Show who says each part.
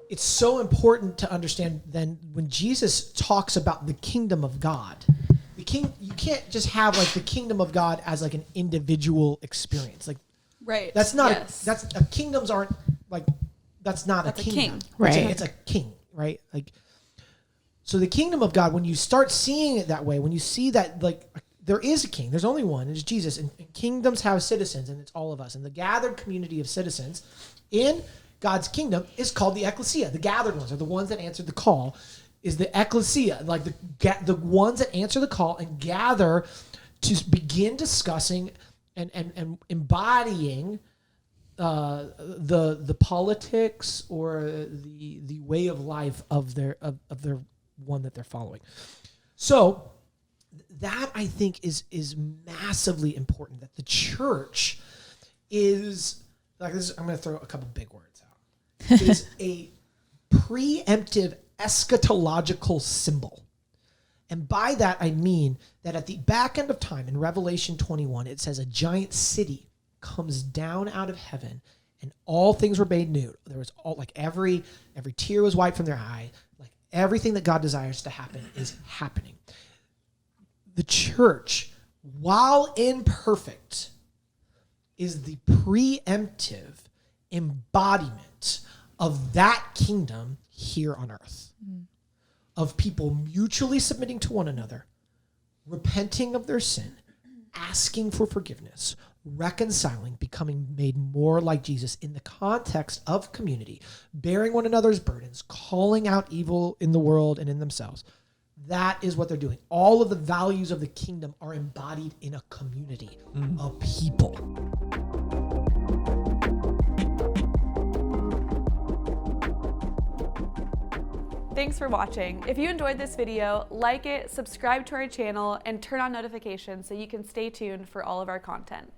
Speaker 1: It's so important to understand then when Jesus talks about the kingdom of God, you can't just have like the kingdom of God as like an individual experience. Like,
Speaker 2: right.
Speaker 1: That's not, kingdoms aren't like, that's not
Speaker 2: that's
Speaker 1: a kingdom.
Speaker 2: King.
Speaker 3: Right.
Speaker 1: It's a king, right? Like, so the kingdom of God, when you start seeing it that way, when you see that like there is a king, there's only one, it's Jesus, and kingdoms have citizens, and it's all of us. And the gathered community of citizens in God's kingdom is called the ecclesia. The gathered ones are the ones that answered the call, is the ecclesia, like the ones that answer the call and gather to begin discussing and embodying the politics or the way of life of their one that they're following. So that I think is massively important, that the church is like this. I'm going to throw a couple big words out. Is a preemptive eschatological symbol. And by that, I mean that at the back end of time in Revelation 21, it says a giant city comes down out of heaven and all things were made new. There was all like every tear was wiped from their eye. Like everything that God desires to happen is happening. The church, while imperfect, is the preemptive embodiment of that kingdom here on earth, of people mutually submitting to one another, repenting of their sin, asking for forgiveness, reconciling, becoming made more like Jesus in the context of community, bearing one another's burdens, calling out evil in the world and in themselves. That is what they're doing. All of the values of the kingdom are embodied in a community of people.
Speaker 2: Thanks for watching. If you enjoyed this video, like it, subscribe to our channel, and turn on notifications so you can stay tuned for all of our content.